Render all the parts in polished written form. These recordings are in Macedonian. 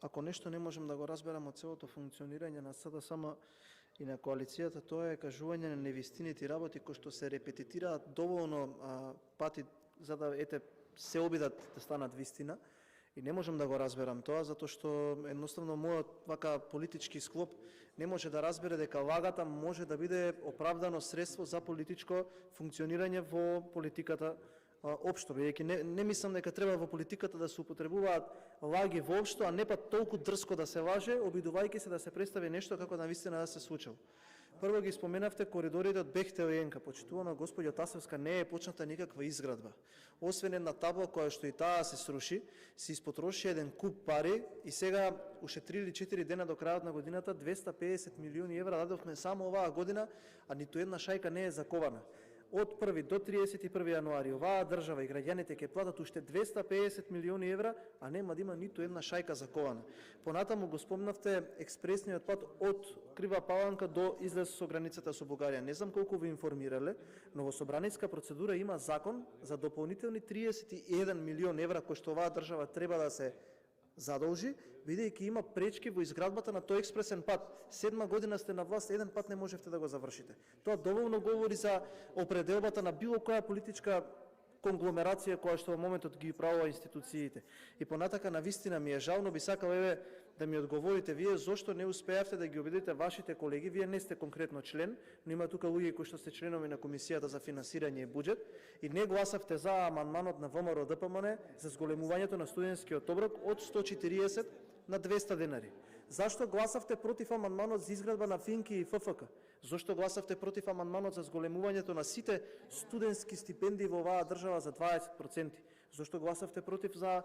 ако нешто не можем да го разберам од целото функционирање на СДСМ и на коалицијата, тоа е кажување на невистините и работи кои што се репетитираат доволно пати за да се обидат да станат вистина. И не можам да го разберам тоа, затоа што едноставно мојот вака политички склоп не може да разбере дека лагата може да биде оправдано средство за политичко функционирање во политиката општо, бидејќи не мислам дека треба во политиката да се употребуваат лаги воопшто, а не па толку дрско да се лаже, обидувајќи се да се представи нешто како навистина да се случило. Прво ги споменавте коридорите од Бехтел и Енка. Почитувана господја Тасевска, не е почната никаква изградба. Освен една табла која што и таа се сруши, се испотроши еден куп пари и сега уште 3 или 4 дена до крајот на годината 250 милиони евра дадовме само оваа година, а ниту една шајка не е закована. Од 1 до 31 јануари оваа држава и граѓаните ќе платат уште 250 милиони евра, а нема да има ниту една шајка закована. Понатаму го спомнавте експресниот пат од Крива Паланка до излез со границата со Бугарија. Не знам колку ви информирале, но во собраниска процедура има закон за дополнителни 31 милион евра кои што оваа држава треба да се задолжи, бидејќи има пречки во изградбата на тој експресен пат. 7 година сте на власт, еден пат не можевте да го завршите. Тоа доволно говори за определбата на било која политичка конгломерација која што во моментот ги правува институциите. И понатака навистина ми е жал, но би сакал да ми одговорите вие зошто не успеавте да ги убедите вашите колеги, вие не сте конкретно член, но има тука луѓе кои што сте членови на Комисијата за финансирање и буџет и не гласавте за амандманот на ВМРО ДПМН за зголемувањето на студентскиот оброк од 140 на 200 денари. Зашто гласавте против амандманот за изградба на ФИНКИ и ФФК? Зошто гласавте против амандманот за зголемувањето на сите студентски стипендии во оваа држава за 20%? Зошто гласавте против за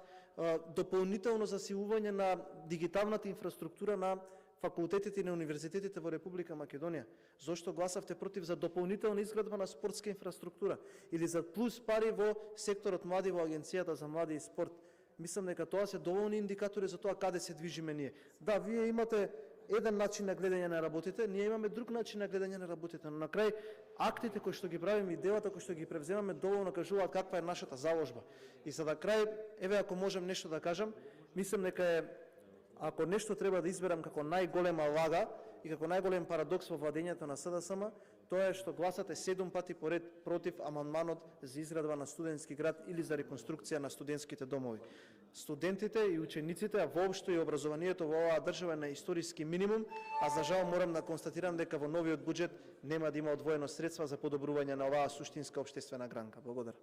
дополнително засилување на дигиталната инфраструктура на факултетите и на универзитетите во Република Македонија? Зошто гласавте против за дополнителна изградба на спортска инфраструктура или за плюс пари во секторот млади во Агенцијата за млади и спорт? Мислам дека тоа се доволни индикатори за тоа каде се движиме ние. Да, вие имате еден начин на гледање на работите, ние имаме друг начин на гледање на работите, но на крај актите кои што ги правиме и делата кои што ги превземаме доволно кажуваат каква е нашата заложба. И за да крај, ако можем нешто да кажам, мислам дека е ако нешто треба да изберам како најголема лага и како најголем парадокс во владењето на СДСМ, тоа е што гласате 7 пати поред против амандманот за изградба на студентски град или за реконструкција на студентските домови. Студентите и учениците, а воопшто и образованието во оваа држава е на историски минимум, а за жал морам да констатирам дека во новиот буџет нема да има одвоено средства за подобрување на оваа суштинска општествена гранка. Благодарам.